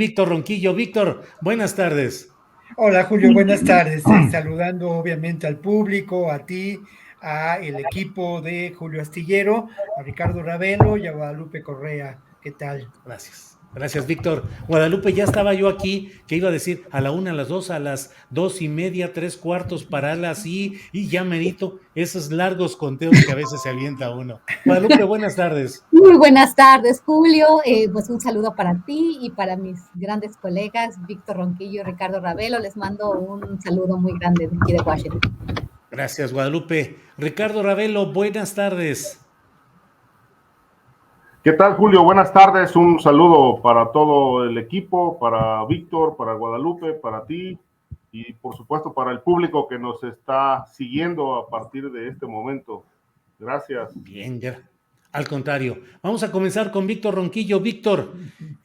Víctor Ronquillo. Víctor, buenas tardes. Hola Julio, buenas tardes. Saludando obviamente al público, a ti, a el equipo de Julio Astillero, a Ricardo Ravelo y a Guadalupe Correa. ¿Qué tal? Gracias. Gracias, Víctor. Guadalupe, ya estaba yo aquí, que iba a decir a la una, a las dos, a las 2:30, tres cuartos, para las y ya merito esos largos conteos que a veces se avienta uno. Guadalupe, buenas tardes. Muy buenas tardes, Julio. Pues un saludo para ti y para mis grandes colegas, Víctor Ronquillo y Ricardo Ravelo. Les mando un saludo muy grande de aquí de Washington. Gracias, Guadalupe. Ricardo Ravelo, buenas tardes. ¿Qué tal, Julio? Buenas tardes. Un saludo para todo el equipo, para Víctor, para Guadalupe, para ti y, por supuesto, para el público que nos está siguiendo a partir de este momento. Gracias. Bien, ya. Al contrario, vamos a comenzar con Víctor Ronquillo. Víctor,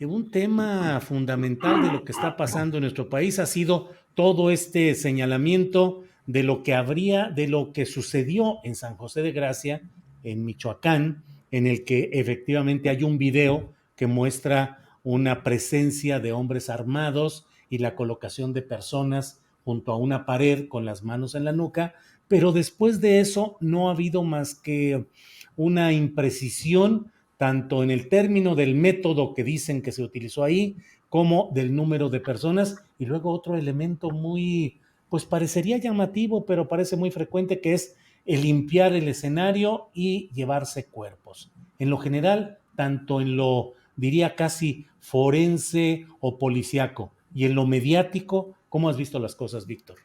un tema fundamental de lo que está pasando en nuestro país ha sido todo este señalamiento de lo que habría, de lo que sucedió en San José de Gracia, en Michoacán, en el que efectivamente hay un video que muestra una presencia de hombres armados y la colocación de personas junto a una pared con las manos en la nuca, pero después de eso no ha habido más que una imprecisión tanto en el término del método que dicen que se utilizó ahí, como del número de personas, y luego otro elemento muy, pues parecería llamativo, pero parece muy frecuente, que es el limpiar el escenario y llevarse cuerpos. En lo general, tanto en lo, diría casi forense o policiaco, y en lo mediático, ¿cómo has visto las cosas, Víctor?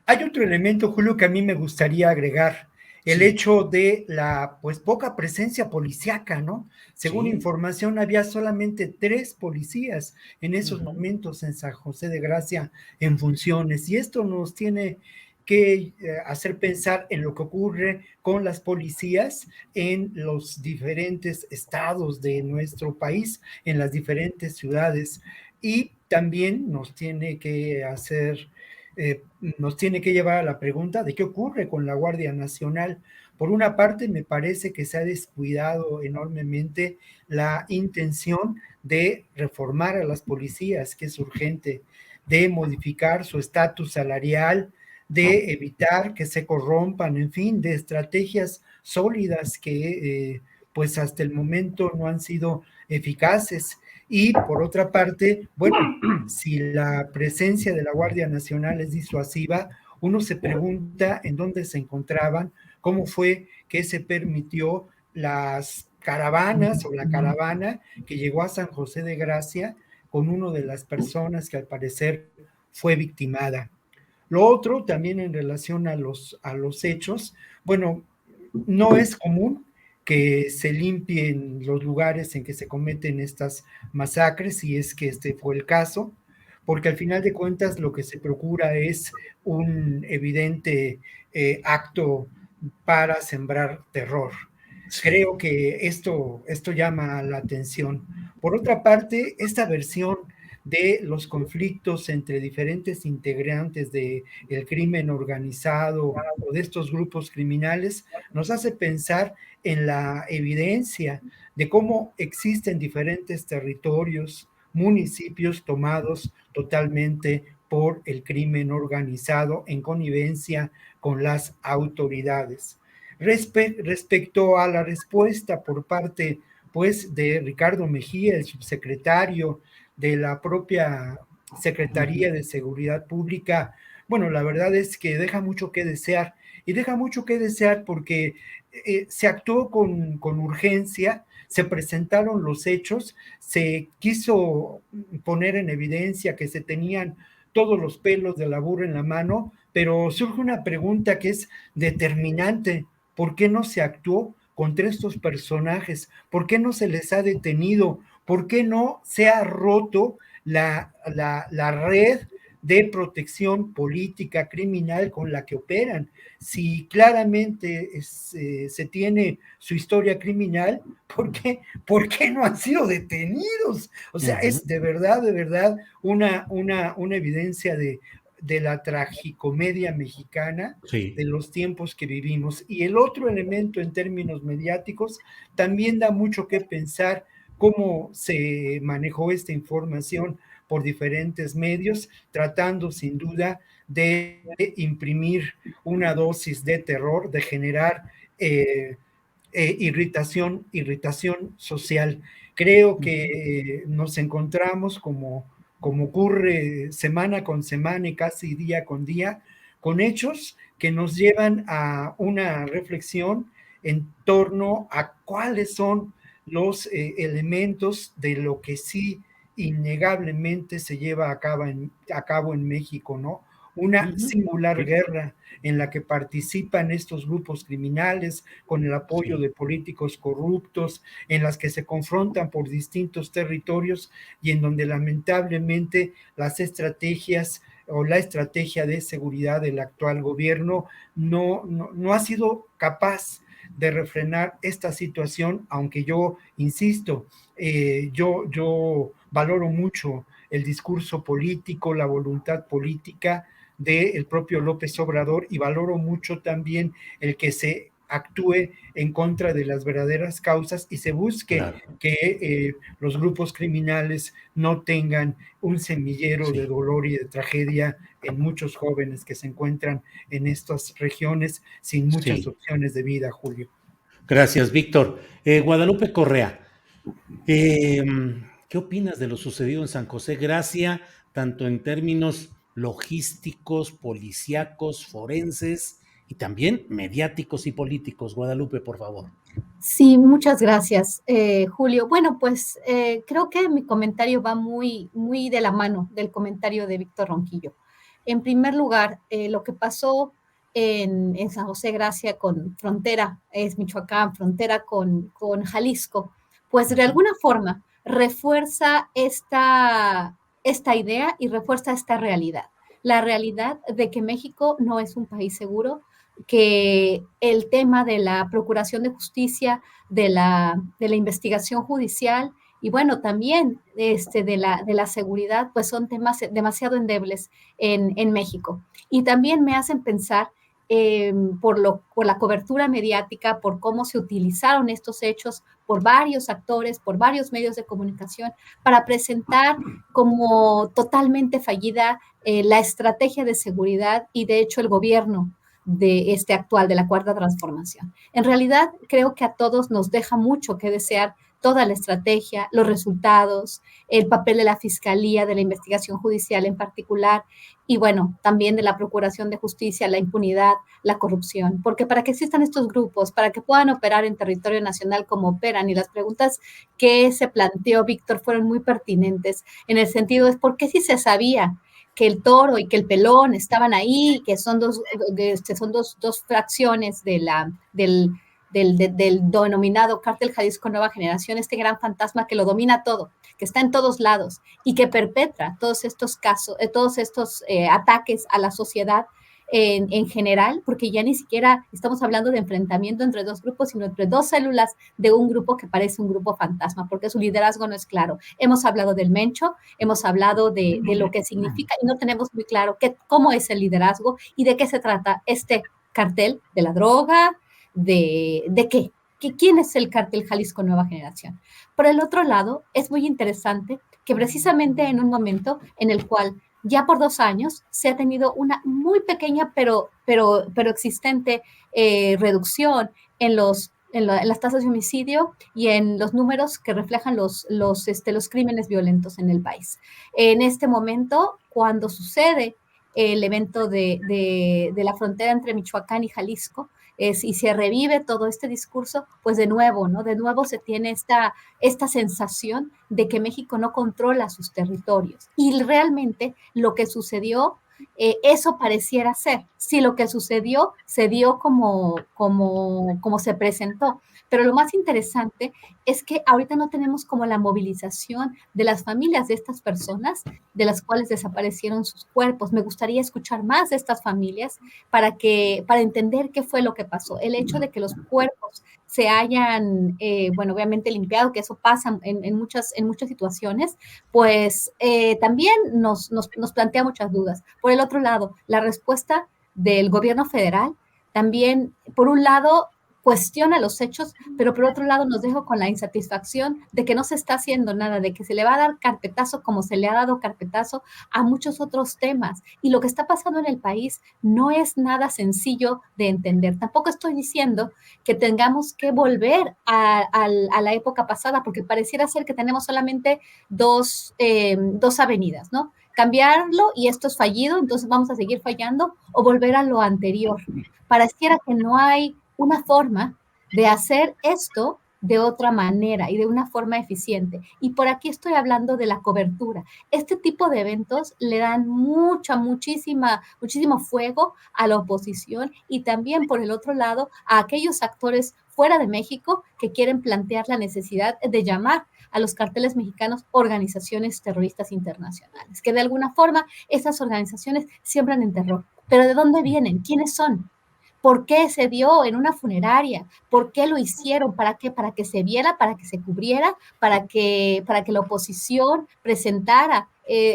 Hay otro elemento, Julio, que a mí me gustaría agregar. El Sí, hecho de la pues poca presencia policíaca, ¿no? Según sí. información, había solamente 3 policías en esos Uh-huh. momentos en San José de Gracia en funciones. Y esto nos tiene que hacer pensar en lo que ocurre con las policías en los diferentes estados de nuestro país, en las diferentes ciudades. Y también nos tiene que llevar a la pregunta de qué ocurre con la Guardia Nacional. Por una parte, me parece que se ha descuidado enormemente la intención de reformar a las policías, que es urgente, de modificar su estatus salarial, de evitar que se corrompan, en fin, de estrategias sólidas que pues hasta el momento no han sido eficaces. Y por otra parte, bueno, si la presencia de la Guardia Nacional es disuasiva, uno se pregunta en dónde se encontraban, cómo fue que se permitió las caravanas o la caravana que llegó a San José de Gracia con una de las personas que al parecer fue victimada. Lo otro, también en relación a los hechos, bueno, no es común que se limpien los lugares en que se cometen estas masacres, si es que este fue el caso, porque al final de cuentas lo que se procura es un evidente acto para sembrar terror. Sí. Creo que esto llama la atención. Por otra parte, esta versión de los conflictos entre diferentes integrantes del crimen organizado o de estos grupos criminales nos hace pensar en la evidencia de cómo existen diferentes territorios, municipios tomados totalmente por el crimen organizado en connivencia con las autoridades. Respecto a la respuesta por parte pues de Ricardo Mejía, el subsecretario de la propia Secretaría de Seguridad Pública, bueno, la verdad es que deja mucho que desear, y deja mucho que desear porque se actuó con urgencia, se presentaron los hechos, se quiso poner en evidencia que se tenían todos los pelos de la burra en la mano, pero surge una pregunta que es determinante. ¿Por qué no se actuó contra estos personajes? ¿Por qué no se les ha detenido? ¿Por qué no se ha roto la red de protección política criminal con la que operan? Si claramente se tiene su historia criminal, ¿por qué no han sido detenidos? O sea, Uh-huh. es de verdad, una evidencia de la tragicomedia mexicana de Sí. los tiempos que vivimos. Y el otro elemento en términos mediáticos también da mucho que pensar cómo se manejó esta información, por diferentes medios, tratando sin duda de imprimir una dosis de terror, de generar irritación social. Creo que nos encontramos como ocurre semana con semana y casi día con día, con hechos que nos llevan a una reflexión en torno a cuáles son los elementos de lo que sí innegablemente se lleva a cabo en México, ¿no? Una singular guerra en la que participan estos grupos criminales con el apoyo de políticos corruptos, en las que se confrontan por distintos territorios y en donde lamentablemente las estrategias o la estrategia de seguridad del actual gobierno no ha sido capaz de refrenar esta situación, aunque yo insisto, yo valoro mucho el discurso político, la voluntad política del propio López Obrador, y valoro mucho también el que se actúe en contra de las verdaderas causas y se busque que los grupos criminales no tengan un semillero de dolor y de tragedia en muchos jóvenes que se encuentran en estas regiones sin muchas opciones de vida, Julio. Gracias, Víctor. Guadalupe Correa, ¿qué opinas de lo sucedido en San José Gracia, tanto en términos logísticos, policíacos, forenses y también mediáticos y políticos? Guadalupe, por favor. Sí, muchas gracias, Julio. Bueno, pues creo que mi comentario va muy de la mano del comentario de Víctor Ronquillo. En primer lugar, lo que pasó en San José Gracia con frontera, es Michoacán, frontera con Jalisco, pues de alguna forma refuerza esta idea y refuerza esta realidad. La realidad de que México no es un país seguro, que el tema de la procuración de justicia, de la investigación judicial y bueno, también de la seguridad, pues son temas demasiado endebles en México. Y también me hacen pensar por la cobertura mediática, por cómo se utilizaron estos hechos por varios actores, por varios medios de comunicación, para presentar como totalmente fallida la estrategia de seguridad y de hecho el gobierno de este actual, de la Cuarta Transformación. En realidad, creo que a todos nos deja mucho que desear toda la estrategia, los resultados, el papel de la Fiscalía, de la investigación judicial en particular, y bueno, también de la Procuración de Justicia, la impunidad, la corrupción, porque para que existan estos grupos, para que puedan operar en territorio nacional como operan, y las preguntas que se planteó Víctor fueron muy pertinentes, en el sentido de por qué si se sabía que el Toro y que el Pelón estaban ahí, que son dos fracciones del denominado Cártel Jalisco Nueva Generación, este gran fantasma que lo domina todo, que está en todos lados y que perpetra todos estos casos, todos estos ataques a la sociedad en general, porque ya ni siquiera estamos hablando de enfrentamiento entre dos grupos, sino entre dos células de un grupo que parece un grupo fantasma, porque su liderazgo no es claro. Hemos hablado del Mencho, hemos hablado de lo que significa y no tenemos muy claro cómo es el liderazgo y de qué se trata este cartel de la droga, de qué. ¿Quién es el Cártel Jalisco Nueva Generación? Por el otro lado, es muy interesante que precisamente en un momento en el cual ya por 2 años se ha tenido una muy pequeña pero existente reducción en las tasas de homicidio y en los números que reflejan los crímenes violentos en el país. En este momento, cuando sucede el evento de la frontera entre Michoacán y Jalisco, y se revive todo este discurso, pues de nuevo, ¿no? De nuevo se tiene esta sensación de que México no controla sus territorios. Y realmente lo que sucedió, eso pareciera ser. Si lo que sucedió se dio como se presentó. Pero lo más interesante es que ahorita no tenemos como la movilización de las familias de estas personas de las cuales desaparecieron sus cuerpos. Me gustaría escuchar más de estas familias para entender qué fue lo que pasó. El hecho de que los cuerpos se hayan, bueno, obviamente limpiado, que eso pasa en muchas situaciones, pues también nos plantea muchas dudas. Por el otro lado, la respuesta del gobierno federal también, por un lado, cuestiona los hechos, pero por otro lado nos dejo con la insatisfacción de que no se está haciendo nada, de que se le va a dar carpetazo como se le ha dado carpetazo a muchos otros temas. Y lo que está pasando en el país no es nada sencillo de entender. Tampoco estoy diciendo que tengamos que volver a la época pasada, porque pareciera ser que tenemos solamente dos avenidas, ¿no? Cambiarlo y esto es fallido, entonces vamos a seguir fallando, o volver a lo anterior. Pareciera que no hay una forma de hacer esto de otra manera y de una forma eficiente. Y por aquí estoy hablando de la cobertura. Este tipo de eventos le dan muchísimo fuego a la oposición y también, por el otro lado, a aquellos actores fuera de México que quieren plantear la necesidad de llamar a los carteles mexicanos organizaciones terroristas internacionales, que de alguna forma esas organizaciones siembran en terror. ¿Pero de dónde vienen? ¿Quiénes son? ¿Por qué se dio en una funeraria? ¿Por qué lo hicieron? ¿Para qué? Para que se viera, para que se cubriera, para que la oposición presentara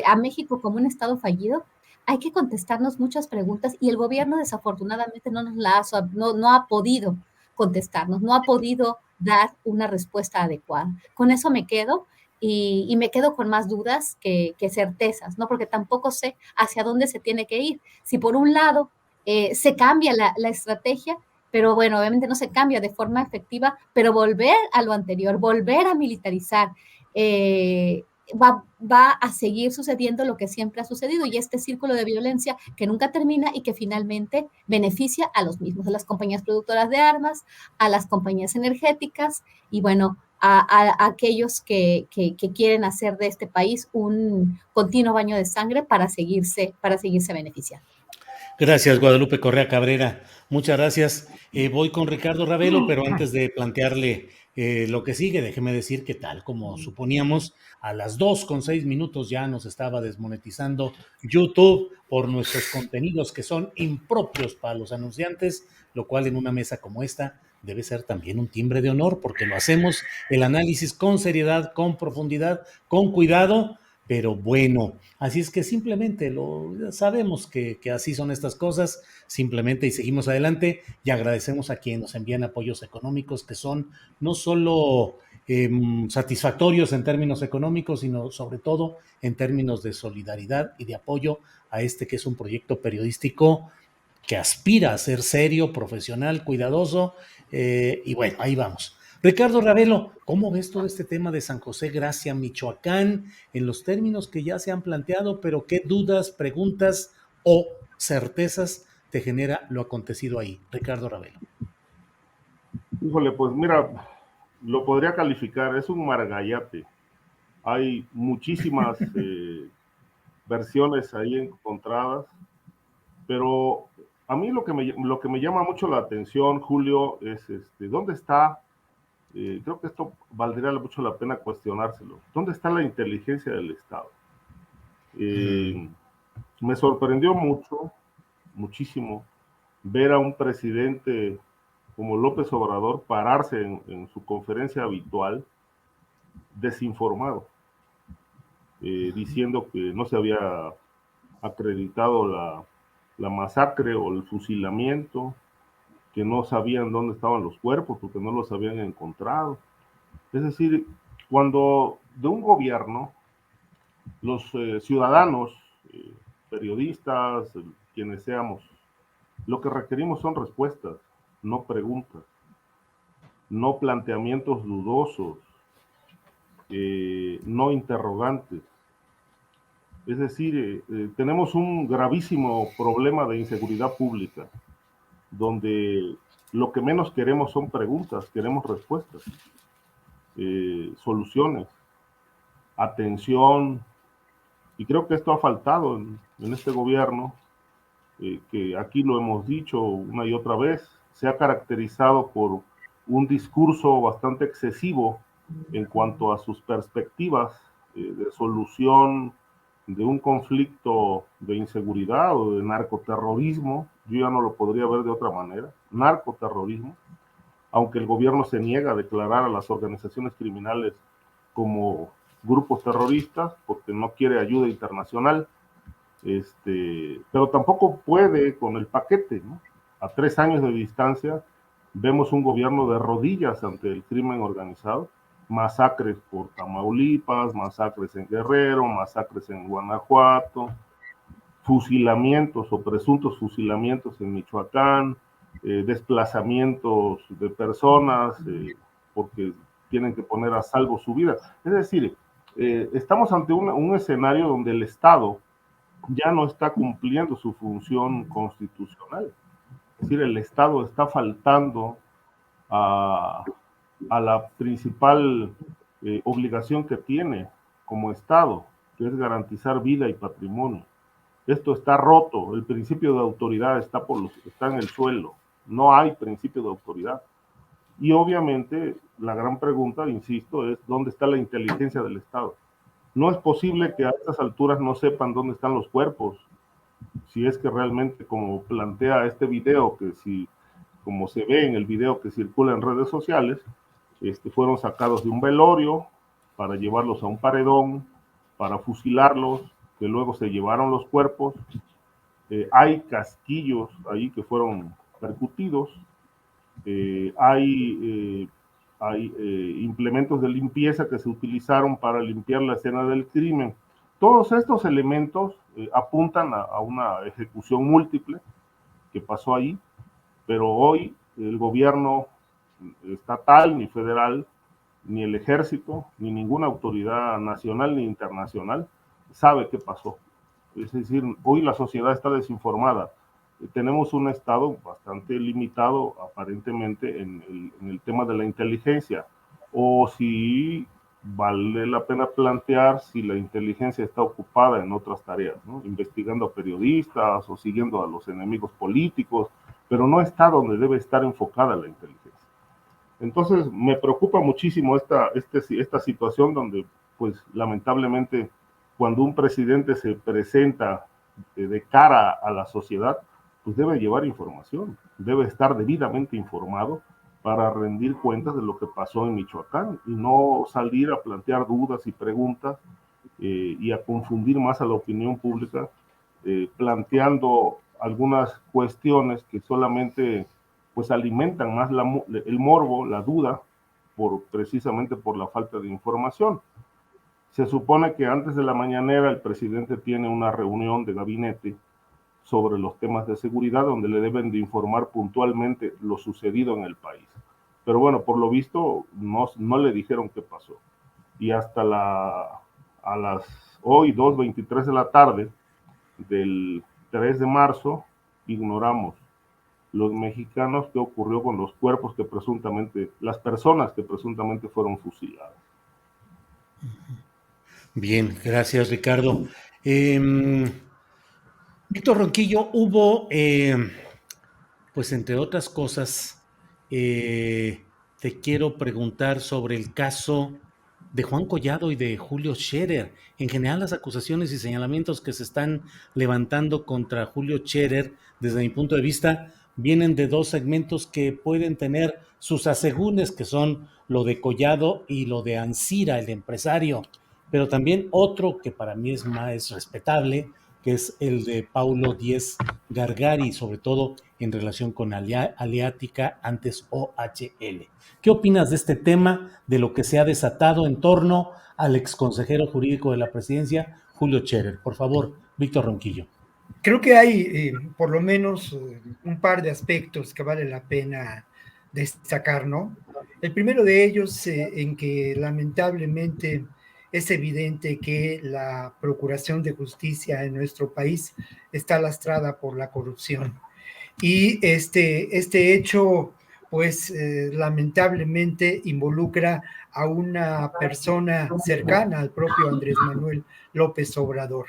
a México como un estado fallido. Hay que contestarnos muchas preguntas y el gobierno desafortunadamente no ha podido contestarnos, no ha podido dar una respuesta adecuada. Con eso me quedo y me quedo con más dudas que certezas, ¿no? Porque tampoco sé hacia dónde se tiene que ir. Si por un lado se cambia la estrategia, pero bueno, obviamente no se cambia de forma efectiva, pero volver a lo anterior, volver a militarizar, va a seguir sucediendo lo que siempre ha sucedido y este círculo de violencia que nunca termina y que finalmente beneficia a los mismos, a las compañías productoras de armas, a las compañías energéticas y bueno, a aquellos que quieren hacer de este país un continuo baño de sangre para seguirse beneficiando. Gracias, Guadalupe Correa Cabrera. Muchas gracias. Voy con Ricardo Ravelo, pero antes de plantearle lo que sigue, déjeme decir que tal como suponíamos, a las 2:06 ya nos estaba desmonetizando YouTube por nuestros contenidos que son impropios para los anunciantes, lo cual en una mesa como esta debe ser también un timbre de honor, porque lo hacemos el análisis con seriedad, con profundidad, con cuidado, pero bueno. Así es que simplemente sabemos que así son estas cosas, simplemente y seguimos adelante y agradecemos a quienes nos envían apoyos económicos que son no solo satisfactorios en términos económicos, sino sobre todo en términos de solidaridad y de apoyo a este que es un proyecto periodístico que aspira a ser serio, profesional, cuidadoso, y bueno, ahí vamos. Ricardo Ravelo, ¿cómo ves todo este tema de San José Gracia, Michoacán, en los términos que ya se han planteado, pero qué dudas, preguntas o certezas te genera lo acontecido ahí? Ricardo Ravelo. Híjole, pues mira, lo podría calificar, es un margallate. Hay muchísimas versiones ahí encontradas, pero a mí lo que me llama mucho la atención, Julio, es ¿dónde está? Creo que esto valdría mucho la pena cuestionárselo. ¿Dónde está la inteligencia del Estado? Me sorprendió muchísimo, ver a un presidente como López Obrador pararse en su conferencia habitual desinformado, diciendo que no se había acreditado la masacre o el fusilamiento, que no sabían dónde estaban los cuerpos porque no los habían encontrado. Es decir, cuando de un gobierno los ciudadanos, periodistas, quienes seamos, lo que requerimos son respuestas, no preguntas, no planteamientos dudosos, no interrogantes. Es decir, tenemos un gravísimo problema de inseguridad pública, donde lo que menos queremos son preguntas, queremos respuestas, soluciones, atención, y creo que esto ha faltado en este gobierno, que aquí lo hemos dicho una y otra vez, se ha caracterizado por un discurso bastante excesivo en cuanto a sus perspectivas de solución de un conflicto de inseguridad o de narcoterrorismo. Yo ya no lo podría ver de otra manera, narcoterrorismo, aunque el gobierno se niega a declarar a las organizaciones criminales como grupos terroristas porque no quiere ayuda internacional, pero tampoco puede con el paquete, ¿no? A 3 años de distancia Vemos un gobierno de rodillas ante el crimen organizado, masacres por Tamaulipas, masacres en Guerrero, masacres en Guanajuato, fusilamientos o presuntos fusilamientos en Michoacán, desplazamientos de personas porque tienen que poner a salvo su vida. Es decir, estamos ante un escenario donde el Estado ya no está cumpliendo su función constitucional. Es decir, el Estado está faltando a la principal obligación que tiene como Estado, que es garantizar vida y patrimonio. Esto está roto, el principio de autoridad está en el suelo, no hay principio de autoridad. Y obviamente la gran pregunta, insisto, es ¿dónde está la inteligencia del Estado? No es posible que a estas alturas no sepan dónde están los cuerpos, si es que realmente, como plantea este video, que si, como se ve en el video que circula en redes sociales, fueron sacados de un velorio para llevarlos a un paredón, para fusilarlos, que luego se llevaron los cuerpos. Hay casquillos ahí que fueron percutidos, hay implementos de limpieza que se utilizaron para limpiar la escena del crimen. Todos estos elementos apuntan a una ejecución múltiple que pasó ahí, pero hoy el gobierno estatal ni federal, ni el ejército, ni ninguna autoridad nacional ni internacional sabe qué pasó. Es decir, hoy la sociedad está desinformada. Tenemos un Estado bastante limitado aparentemente en el tema de la inteligencia, o si vale la pena plantear si la inteligencia está ocupada en otras tareas, ¿no? Investigando a periodistas o siguiendo a los enemigos políticos, pero no está donde debe estar enfocada la inteligencia. Entonces me preocupa muchísimo esta situación donde, pues lamentablemente, cuando un presidente se presenta de cara a la sociedad, pues debe llevar información, debe estar debidamente informado para rendir cuentas de lo que pasó en Michoacán y no salir a plantear dudas y preguntas y a confundir más a la opinión pública, planteando algunas cuestiones que solamente pues alimentan más el morbo, la duda, precisamente por la falta de información. Se supone que antes de la mañanera el presidente tiene una reunión de gabinete sobre los temas de seguridad donde le deben de informar puntualmente lo sucedido en el país. Pero bueno, por lo visto no le dijeron qué pasó. Y hasta a las hoy 2:23 de la tarde del 3 de marzo ignoramos los mexicanos qué ocurrió con los cuerpos las personas que presuntamente fueron fusiladas. Bien, gracias Ricardo. Víctor Ronquillo, hubo, pues entre otras cosas, te quiero preguntar sobre el caso de Juan Collado y de Julio Scherer. En general, las acusaciones y señalamientos que se están levantando contra Julio Scherer, desde mi punto de vista, vienen de dos segmentos que pueden tener sus asegúnes, que son lo de Collado y lo de Ancira, el empresario, pero también otro que para mí es más respetable, que es el de Paulo Díez Gargari, sobre todo en relación con Aleática, antes OHL. ¿Qué opinas de este tema, de lo que se ha desatado en torno al exconsejero jurídico de la presidencia, Julio Scherer? Por favor, Víctor Ronquillo. Creo que hay por lo menos un par de aspectos que vale la pena destacar, ¿no? El primero de ellos en que lamentablemente es evidente que la Procuración de Justicia en nuestro país está lastrada por la corrupción. Y este hecho, pues lamentablemente involucra a una persona cercana al propio Andrés Manuel López Obrador.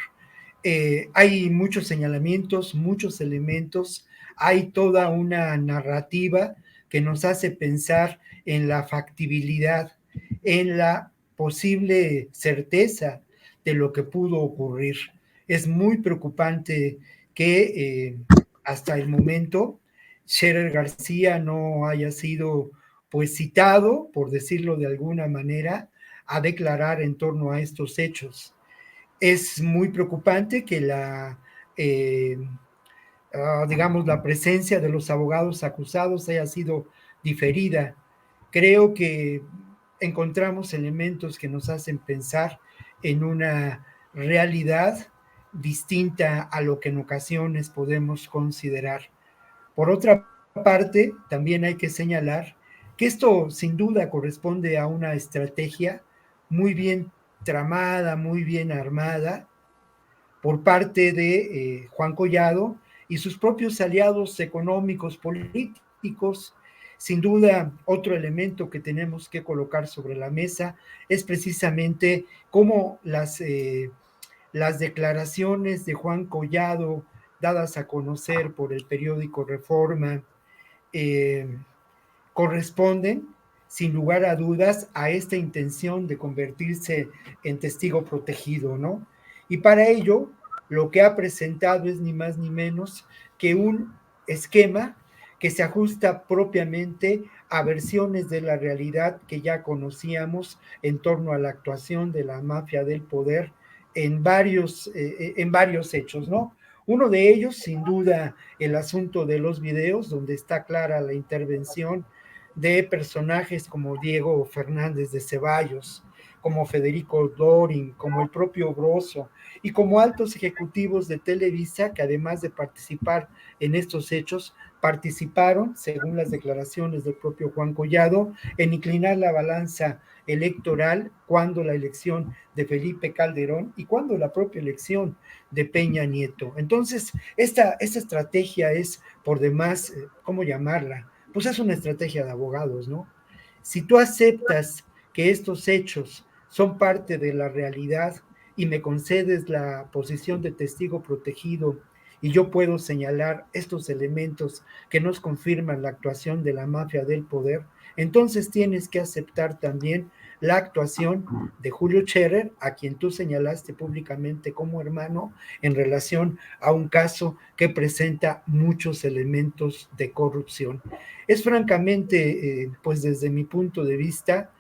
Hay muchos señalamientos, muchos elementos, hay toda una narrativa que nos hace pensar en la factibilidad, en la posible certeza de lo que pudo ocurrir. Es muy preocupante que hasta el momento Scherer García no haya sido pues citado, por decirlo de alguna manera, a declarar en torno a estos hechos. Es muy preocupante que digamos, la presencia de los abogados acusados haya sido diferida. Creo que encontramos elementos que nos hacen pensar en una realidad distinta a lo que en ocasiones podemos considerar. Por otra parte, también hay que señalar que esto sin duda corresponde a una estrategia muy bien tramada, muy bien armada por parte de Juan Collado y sus propios aliados económicos, políticos. Sin duda, otro elemento que tenemos que colocar sobre la mesa es precisamente cómo las declaraciones de Juan Collado, dadas a conocer por el periódico Reforma, corresponden, sin lugar a dudas, a esta intención de convertirse en testigo protegido, ¿no? Y para ello, lo que ha presentado es ni más ni menos que un esquema que se ajusta propiamente a versiones de la realidad que ya conocíamos en torno a la actuación de la mafia del poder en varios hechos, ¿no? Uno de ellos, sin duda, el asunto de los videos, donde está clara la intervención de personajes como Diego Fernández de Ceballos, como Federico Dorin, como el propio Broso, y como altos ejecutivos de Televisa, que además de participar en estos hechos, participaron, según las declaraciones del propio Juan Collado, en inclinar la balanza electoral cuando la elección de Felipe Calderón y cuando la propia elección de Peña Nieto. Entonces, esta estrategia es por demás, ¿cómo llamarla? Pues es una estrategia de abogados, ¿no? Si tú aceptas que estos hechos son parte de la realidad y me concedes la posición de testigo protegido y yo puedo señalar estos elementos que nos confirman la actuación de la mafia del poder, entonces tienes que aceptar también la actuación de Julio Scherer, a quien tú señalaste públicamente como hermano, en relación a un caso que presenta muchos elementos de corrupción. Es francamente, pues desde mi punto de vista,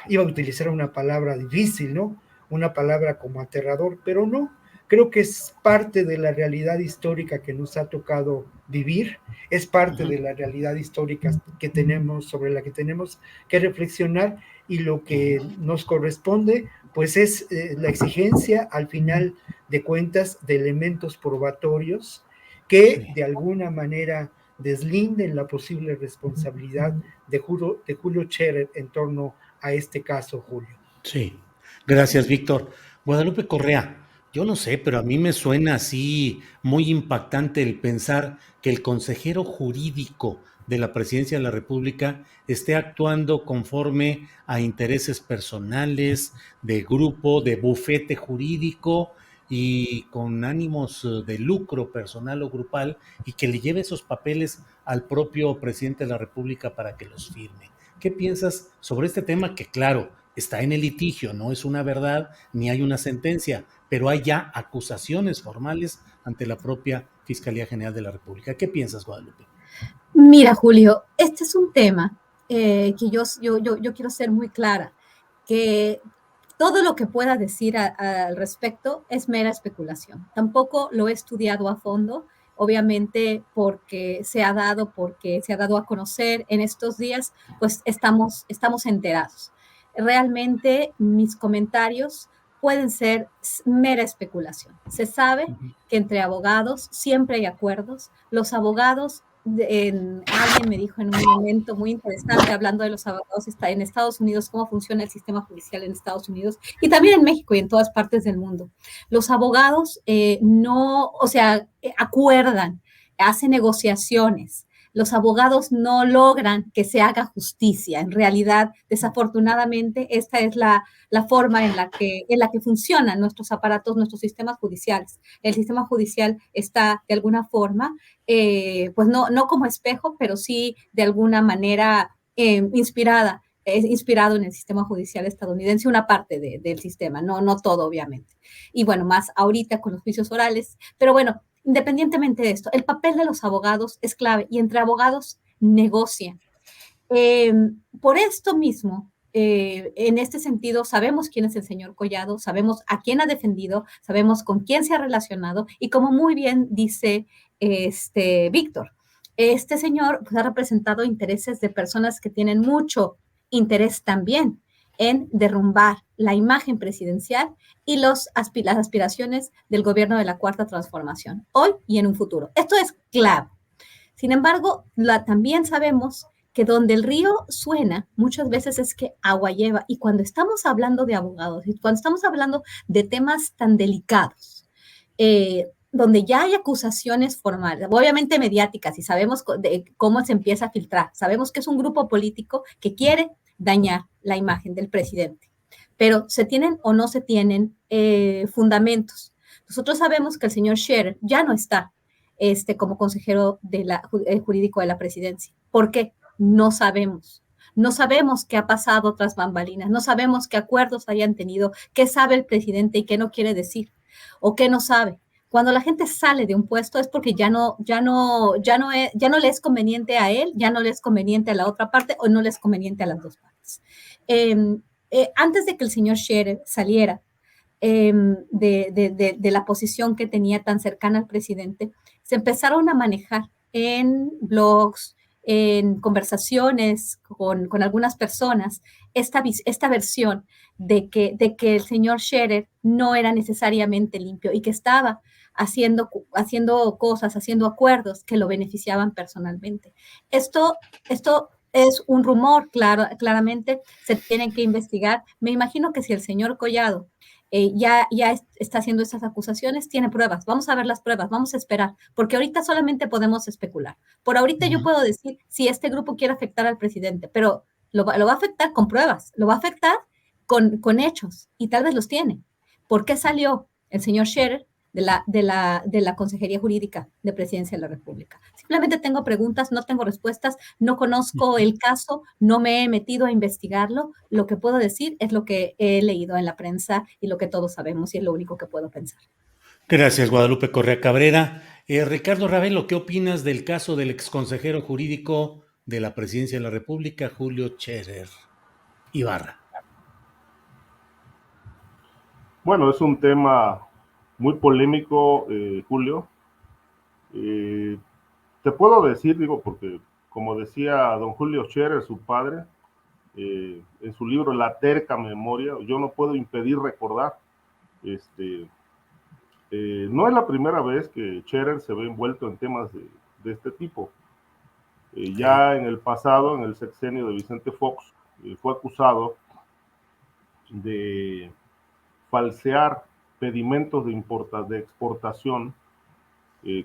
iba a utilizar una palabra difícil, ¿no? Una palabra como aterrador, pero no. Creo que es parte de la realidad histórica que nos ha tocado vivir, es parte de la realidad histórica que tenemos, sobre la que tenemos que reflexionar, y lo que nos corresponde, pues es la exigencia, al final de cuentas, de elementos probatorios que de alguna manera deslinden la posible responsabilidad de Julio Scherer en torno a este caso, Julio. Sí, gracias, Víctor. Guadalupe Correa, yo no sé, pero a mí me suena así muy impactante el pensar que el consejero jurídico de la Presidencia de la República esté actuando conforme a intereses personales, de grupo, de bufete jurídico y con ánimos de lucro personal o grupal, y que le lleve esos papeles al propio presidente de la República para que los firme. ¿Qué piensas sobre este tema que, claro, está en el litigio, no es una verdad ni hay una sentencia, pero hay ya acusaciones formales ante la propia Fiscalía General de la República? ¿Qué piensas, Guadalupe? Mira, Julio, este es un tema que yo quiero ser muy clara, que todo lo que pueda decir al respecto es mera especulación. Tampoco lo he estudiado a fondo, obviamente porque se ha dado a conocer en estos días, pues estamos enterados. Realmente mis comentarios pueden ser mera especulación. Se sabe que entre abogados siempre hay acuerdos. Los abogados, alguien me dijo en un momento muy interesante, hablando de los abogados, está en Estados Unidos, cómo funciona el sistema judicial en Estados Unidos y también en México y en todas partes del mundo. Los abogados acuerdan, hacen negociaciones. Los abogados no logran que se haga justicia. En realidad, desafortunadamente, esta es la forma en la que funcionan nuestros aparatos, nuestros sistemas judiciales. El sistema judicial está, de alguna forma, pues no como espejo, pero sí de alguna manera inspirado en el sistema judicial estadounidense, una parte del sistema, no todo, obviamente. Y bueno, más ahorita con los juicios orales. Pero bueno, independientemente de esto, el papel de los abogados es clave y entre abogados negocian. Por esto mismo, en este sentido, sabemos quién es el señor Collado, sabemos a quién ha defendido, sabemos con quién se ha relacionado y como muy bien dice Víctor, este señor pues, ha representado intereses de personas que tienen mucho interés también en derrumbar la imagen presidencial y las aspiraciones del gobierno de la Cuarta Transformación, hoy y en un futuro. Esto es clave. Sin embargo, también sabemos que donde el río suena, muchas veces es que agua lleva. Y cuando estamos hablando de abogados y cuando estamos hablando de temas tan delicados, donde ya hay acusaciones formales, obviamente mediáticas, y sabemos cómo se empieza a filtrar, sabemos que es un grupo político que quiere dañar la imagen del presidente, pero ¿se tienen o no se tienen fundamentos? Nosotros sabemos que el señor Scherer ya no está como consejero jurídico de la presidencia. ¿Por qué? No sabemos. No sabemos qué ha pasado tras bambalinas, no sabemos qué acuerdos hayan tenido, qué sabe el presidente y qué no quiere decir, o qué no sabe. Cuando la gente sale de un puesto es porque ya no le es conveniente a él, ya no le es conveniente a la otra parte o no le es conveniente a las dos partes. Antes de que el señor Scherer saliera de la posición que tenía tan cercana al presidente, se empezaron a manejar en blogs, en conversaciones con algunas personas, esta versión de que el señor Scherer no era necesariamente limpio y que estaba haciendo cosas, haciendo acuerdos que lo beneficiaban personalmente. Esto es un rumor, claramente se tienen que investigar. Me imagino que si el señor Collado ya está haciendo estas acusaciones, tiene pruebas, vamos a ver las pruebas, vamos a esperar, porque ahorita solamente podemos especular. Por ahorita yo puedo decir si este grupo quiere afectar al presidente, pero lo va a afectar con pruebas, lo va a afectar con hechos, y tal vez los tiene. ¿Por qué salió el señor Scherer de la Consejería Jurídica de Presidencia de la República? Simplemente tengo preguntas, no tengo respuestas, no conozco el caso, no me he metido a investigarlo. Lo que puedo decir es lo que he leído en la prensa y lo que todos sabemos, y es lo único que puedo pensar. Gracias, Guadalupe Correa Cabrera. Ricardo Ravelo, ¿qué opinas del caso del exconsejero jurídico de la Presidencia de la República, Julio Scherer Ibarra? Bueno, es un tema muy polémico, Julio. Te puedo decir, digo, porque como decía don Julio Scherer, su padre, en su libro La terca memoria, yo no puedo impedir recordar, no es la primera vez que Scherer se ve envuelto en temas de este tipo. Ya en el pasado, en el sexenio de Vicente Fox, fue acusado de falsear pedimentos de exportación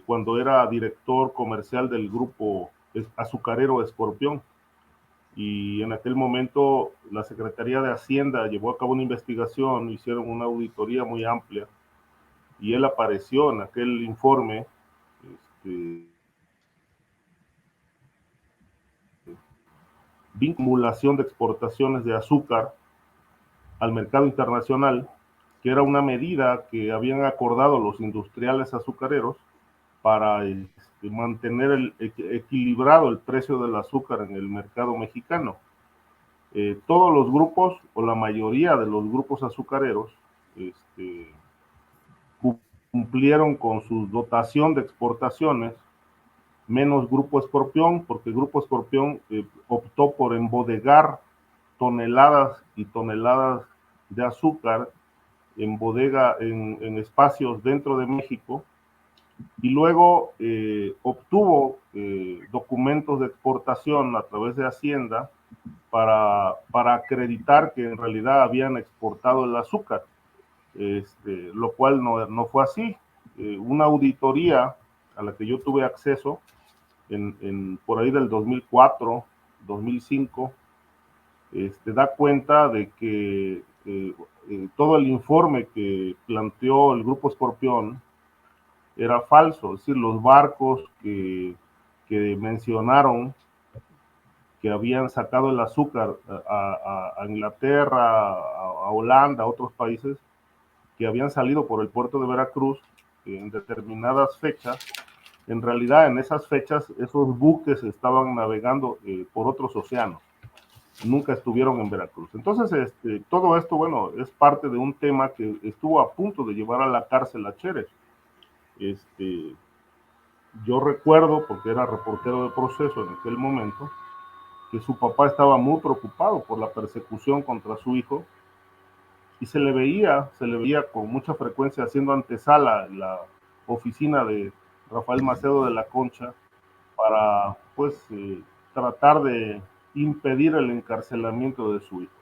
cuando era director comercial del grupo azucarero Escorpión. Y en aquel momento la Secretaría de Hacienda llevó a cabo una investigación, hicieron una auditoría muy amplia, y él apareció en aquel informe vinculación de exportaciones de azúcar al mercado internacional, que era una medida que habían acordado los industriales azucareros para mantener equilibrado el precio del azúcar en el mercado mexicano. Todos los grupos, o la mayoría de los grupos azucareros, cumplieron con su dotación de exportaciones, menos Grupo Escorpión, porque Grupo Escorpión optó por embodegar toneladas y toneladas de azúcar en bodega, en espacios dentro de México, y luego obtuvo documentos de exportación a través de Hacienda para acreditar que en realidad habían exportado el azúcar, lo cual no fue así. Una auditoría a la que yo tuve acceso por ahí del 2004, 2005, da cuenta de que todo el informe que planteó el Grupo Escorpión era falso. Es decir, los barcos que mencionaron que habían sacado el azúcar a Inglaterra, a Holanda, a otros países, que habían salido por el puerto de Veracruz en determinadas fechas, en realidad en esas fechas esos buques estaban navegando por otros océanos, nunca estuvieron en Veracruz. Entonces, todo esto, bueno, es parte de un tema que estuvo a punto de llevar a la cárcel a Scherer. yo recuerdo, porque era reportero de Proceso en aquel momento, que su papá estaba muy preocupado por la persecución contra su hijo, y se le veía con mucha frecuencia haciendo antesala en la oficina de Rafael Macedo de la Concha para, pues, tratar de impedir el encarcelamiento de su hijo.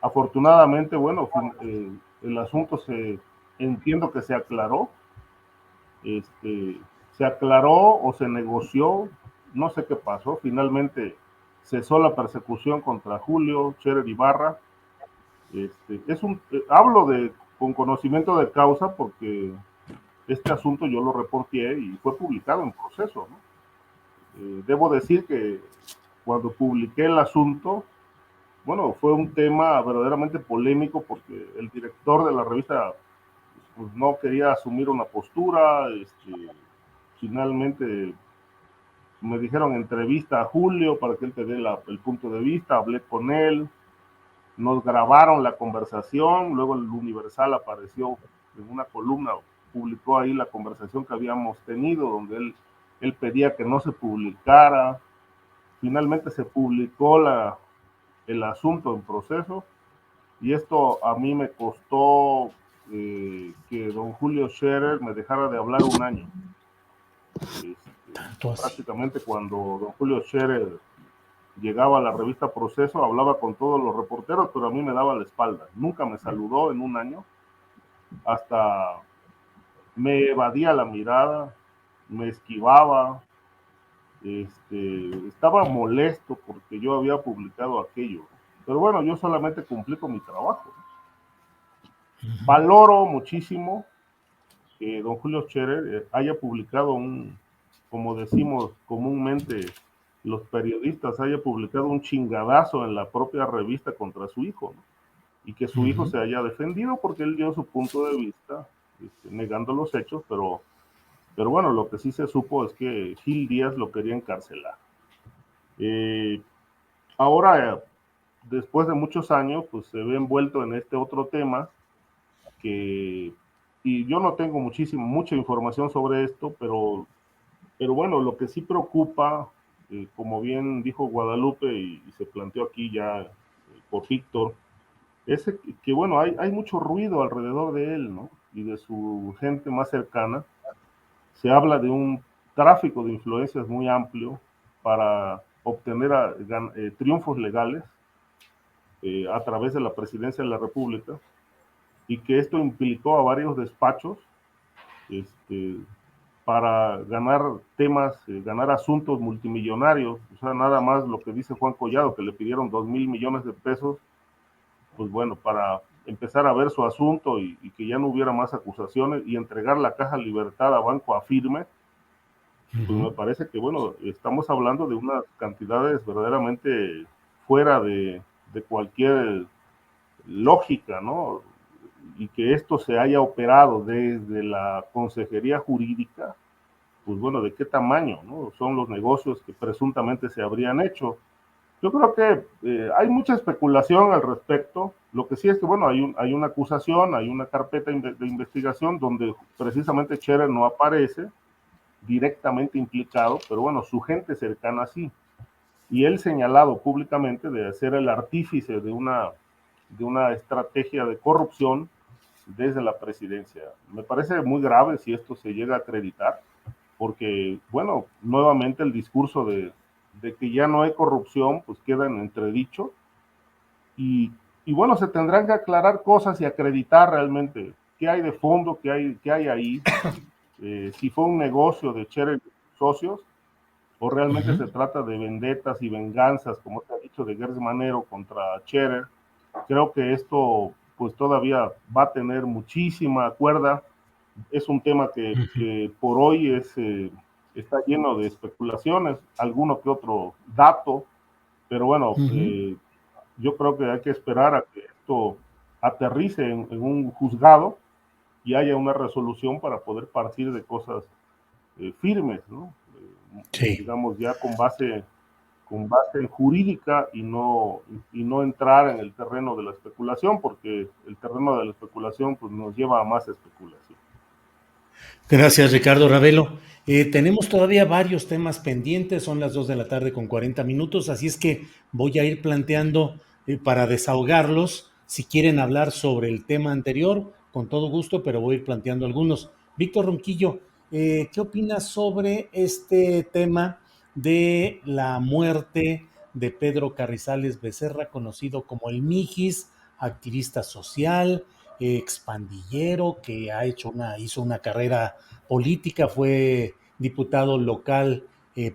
Afortunadamente, bueno, el asunto entiendo que se aclaró, se aclaró o se negoció, no sé qué pasó, finalmente cesó la persecución contra Julio Scherer Ibarra. Hablo con conocimiento de causa porque este asunto yo lo reporté y fue publicado en Proceso, ¿no? Debo decir que cuando publiqué el asunto, bueno, fue un tema verdaderamente polémico porque el director de la revista pues, no quería asumir una postura. Finalmente me dijeron entrevista a Julio para que él te dé el punto de vista, hablé con él, nos grabaron la conversación, luego el Universal apareció en una columna, publicó ahí la conversación que habíamos tenido, donde él pedía que no se publicara. Finalmente se publicó el asunto en Proceso, y esto a mí me costó que don Julio Scherer me dejara de hablar un año. Prácticamente cuando don Julio Scherer llegaba a la revista Proceso, hablaba con todos los reporteros, pero a mí me daba la espalda. Nunca me saludó en un año, hasta me evadía la mirada, me esquivaba. Estaba molesto porque yo había publicado aquello. Pero bueno, yo solamente cumplí con mi trabajo. Valoro muchísimo que don Julio Scherer haya publicado como decimos comúnmente los periodistas, haya publicado un chingadazo en la propia revista contra su hijo, ¿no? Y que su hijo se haya defendido porque él dio su punto de vista, negando los hechos, pero bueno, lo que sí se supo es que Gil Díaz lo quería encarcelar. Ahora, después de muchos años, pues se ve envuelto en este otro tema y yo no tengo mucha información sobre esto, pero bueno, lo que sí preocupa, como bien dijo Guadalupe y se planteó aquí ya por Víctor, es que bueno, hay mucho ruido alrededor de él, ¿no? Y de su gente más cercana. Se habla de un tráfico de influencias muy amplio para obtener triunfos legales a través de la presidencia de la República, y que esto implicó a varios despachos para ganar temas, ganar asuntos multimillonarios. O sea, nada más lo que dice Juan Collado, que le pidieron 2,000 millones de pesos, pues bueno, para empezar a ver su asunto y que ya no hubiera más acusaciones y entregar la Caja Libertad a Banco Afirme. Pues me parece que, bueno, estamos hablando de unas cantidades verdaderamente fuera de cualquier lógica, ¿no? Y que esto se haya operado desde la Consejería Jurídica, pues bueno, ¿de qué tamaño, no? Son los negocios que presuntamente se habrían hecho. Yo creo que hay mucha especulación al respecto. Lo que sí es que, bueno, hay una acusación, hay una carpeta de investigación donde precisamente Scherer no aparece directamente implicado, pero bueno, su gente cercana sí. Y él señalado públicamente de ser el artífice de una estrategia de corrupción desde la presidencia. Me parece muy grave si esto se llega a acreditar, porque, bueno, nuevamente el discurso de que ya no hay corrupción, pues queda en entredicho, y bueno, se tendrán que aclarar cosas y acreditar realmente qué hay de fondo, qué hay ahí, si fue un negocio de Scherer y socios, o realmente se trata de vendetas y venganzas, como se ha dicho, de Gers Manero contra Scherer. Creo que esto pues todavía va a tener muchísima cuerda. Es un tema que por hoy está lleno de especulaciones, alguno que otro dato, pero bueno, yo creo que hay que esperar a que esto aterrice en un juzgado y haya una resolución para poder partir de cosas firmes, ¿no? Sí. Digamos, ya con base jurídica y no entrar en el terreno de la especulación, porque el terreno de la especulación pues nos lleva a más especulación. Gracias, Ricardo Ravelo. Tenemos todavía varios temas pendientes, son las 2 de la tarde con 40 minutos, así es que voy a ir planteando para desahogarlos. Si quieren hablar sobre el tema anterior, con todo gusto, pero voy a ir planteando algunos. Víctor Ronquillo, ¿qué opinas sobre este tema de la muerte de Pedro Carrizales Becerra, conocido como el Mijis, activista social, expandillero, que hizo una carrera política, fue diputado local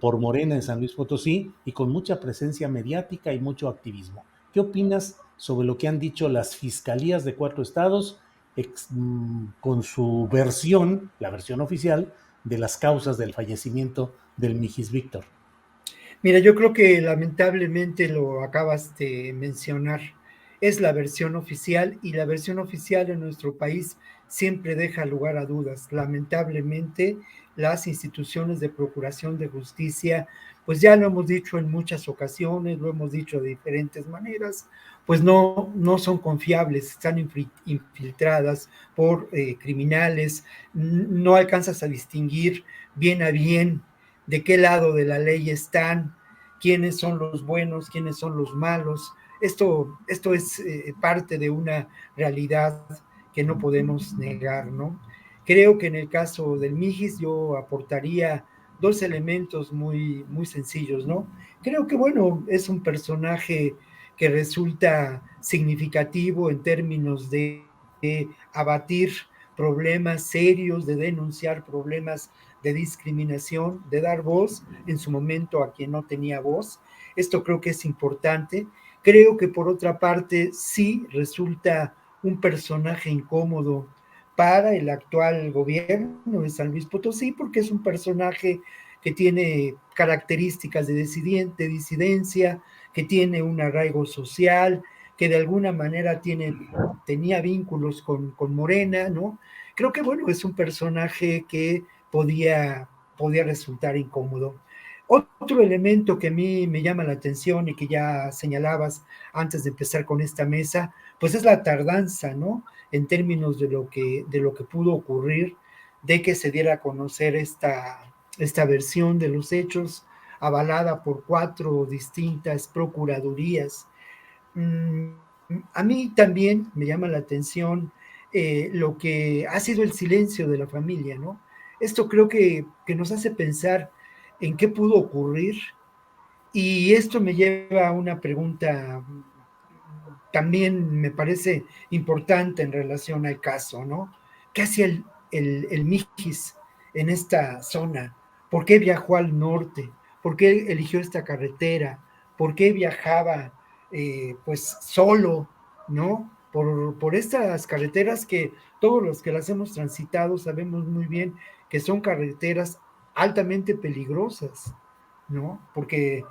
por Morena en San Luis Potosí y con mucha presencia mediática y mucho activismo? ¿Qué opinas sobre lo que han dicho las fiscalías de 4 estados con su versión, la versión oficial, de las causas del fallecimiento del Mijis Víctor? Mira, yo creo que lamentablemente lo acabas de mencionar. Es la versión oficial y la versión oficial en nuestro país siempre deja lugar a dudas. Lamentablemente, las instituciones de procuración de justicia, pues ya lo hemos dicho en muchas ocasiones, lo hemos dicho de diferentes maneras, pues no son confiables, están infiltradas por criminales, no alcanzas a distinguir bien a bien de qué lado de la ley están, quiénes son los buenos, quiénes son los malos. Esto es parte de una realidad que no podemos negar, ¿no? Creo que en el caso del Mijis yo aportaría dos elementos muy sencillos, ¿no? Creo que, bueno, es un personaje que resulta significativo en términos de abatir problemas serios, de denunciar problemas de discriminación, de dar voz en su momento a quien no tenía voz. Esto creo que es importante. Creo que por otra parte sí resulta un personaje incómodo para el actual gobierno de San Luis Potosí, porque es un personaje que tiene características de disidencia, que tiene un arraigo social, que de alguna manera tenía vínculos con Morena, ¿no? Creo que, bueno, es un personaje que podía resultar incómodo. Otro elemento que a mí me llama la atención y que ya señalabas antes de empezar con esta mesa, pues es la tardanza, ¿no? En términos de lo que pudo ocurrir, de que se diera a conocer esta versión de los hechos, avalada por 4 distintas procuradurías. A mí también me llama la atención lo que ha sido el silencio de la familia, ¿no? Esto creo que nos hace pensar en qué pudo ocurrir, y esto me lleva a una pregunta también me parece importante en relación al caso, ¿no? ¿Qué hacía el Mijis en esta zona? ¿Por qué viajó al norte? ¿Por qué eligió esta carretera? ¿Por qué viajaba pues solo, ¿no? Por estas carreteras que todos los que las hemos transitado sabemos muy bien que son carreteras altamente peligrosas, ¿no? Porque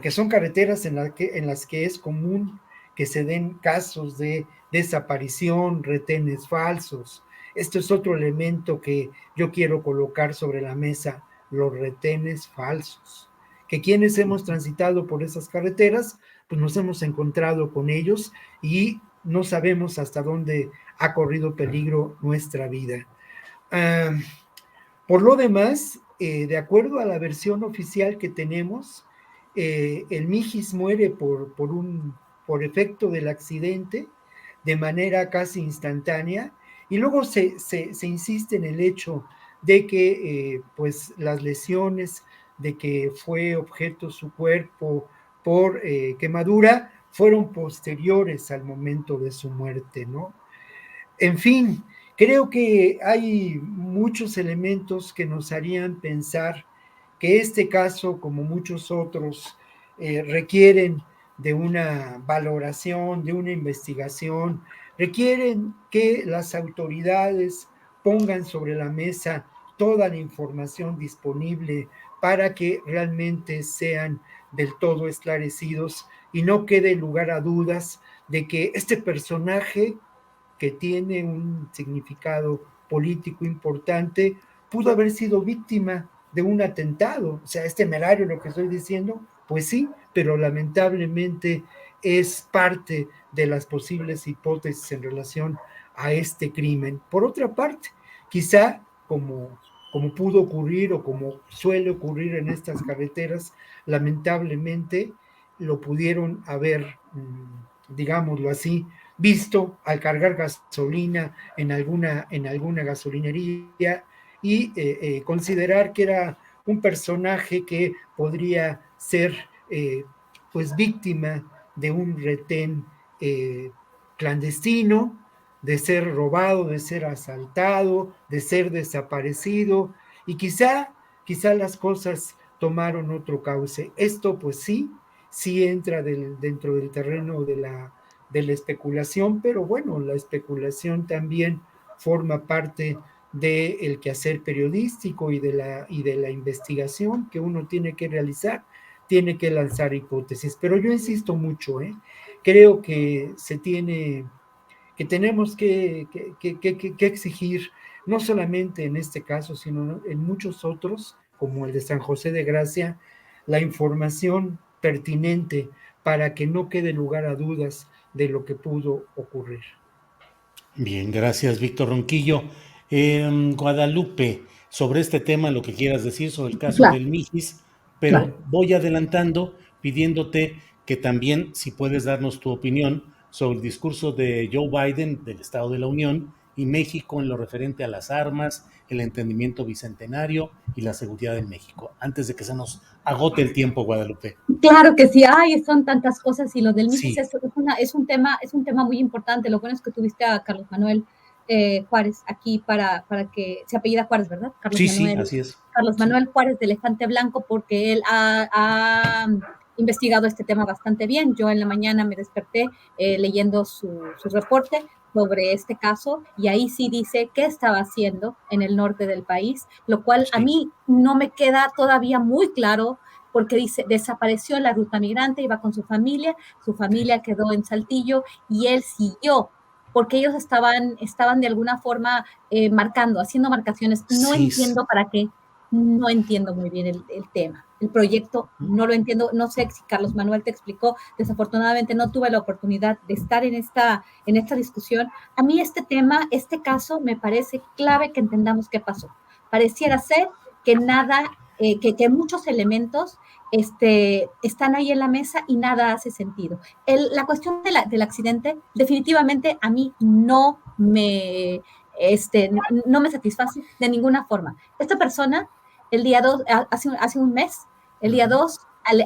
son carreteras en las que es común que se den casos de desaparición, retenes falsos. Esto es otro elemento que yo quiero colocar sobre la mesa, los retenes falsos. Que quienes hemos transitado por esas carreteras, pues nos hemos encontrado con ellos y no sabemos hasta dónde ha corrido peligro nuestra vida. Por lo demás, de acuerdo a la versión oficial que tenemos, el Mijis muere por efecto del accidente de manera casi instantánea, y luego se insiste en el hecho de que pues las lesiones, de que fue objeto su cuerpo por quemadura, fueron posteriores al momento de su muerte, ¿no? En fin, creo que hay muchos elementos que nos harían pensar que este caso, como muchos otros, requieren de una valoración, de una investigación, requieren que las autoridades pongan sobre la mesa toda la información disponible para que realmente sean del todo esclarecidos y no quede lugar a dudas de que este personaje que tiene un significado político importante, pudo haber sido víctima de un atentado. O sea, es temerario lo que estoy diciendo, pues sí, pero lamentablemente es parte de las posibles hipótesis en relación a este crimen. Por otra parte, quizá, como como pudo ocurrir o como suele ocurrir en estas carreteras, lamentablemente lo pudieron haber, digámoslo así, visto al cargar gasolina en alguna gasolinería y considerar que era un personaje que podría ser pues víctima de un retén clandestino, de ser robado, de ser asaltado, de ser desaparecido, y quizá las cosas tomaron otro cauce. Esto pues sí entra dentro del terreno de la especulación, pero bueno, la especulación también forma parte del quehacer periodístico y de la investigación que uno tiene que realizar, tiene que lanzar hipótesis. Pero yo insisto mucho, creo que tenemos que exigir, no solamente en este caso, sino en muchos otros, como el de San José de Gracia, la información pertinente para que no quede lugar a dudas de lo que pudo ocurrir. Bien, gracias, Víctor Ronquillo. Guadalupe, sobre este tema, lo que quieras decir sobre el caso Claro, del Mijis, pero claro. voy adelantando, pidiéndote que también, si puedes darnos tu opinión sobre el discurso de Joe Biden del Estado de la Unión y México en lo referente a las armas, el entendimiento bicentenario y la seguridad en México, antes de que se nos agote el tiempo, Guadalupe. Claro que sí, ay, son tantas cosas y lo del Mijis Sí, es un tema muy importante. Lo bueno es que tuviste a Carlos Manuel Juárez aquí para que se apellida Juárez, ¿verdad? sí, así es. Carlos Sí. Manuel Juárez de Elefante Blanco, porque él ha investigado este tema bastante bien. Yo en la mañana me desperté leyendo su reporte sobre este caso y ahí sí dice qué estaba haciendo en el norte del país, lo cual a Sí. mí no me queda todavía muy claro porque dice, desapareció la ruta migrante, iba con su familia quedó en Saltillo y él siguió, porque ellos estaban de alguna forma haciendo marcaciones. No Sí. entiendo para qué, no entiendo muy bien el tema. El proyecto no lo entiendo, no sé si Carlos Manuel te explicó, desafortunadamente no tuve la oportunidad de estar en esta discusión. A mí este tema, este caso, me parece clave que entendamos qué pasó. Pareciera ser que nada, que muchos elementos están ahí en la mesa y nada hace sentido. La cuestión del accidente definitivamente a mí no me satisface de ninguna forma. Esta persona, el día 2, hace un mes, el día 2,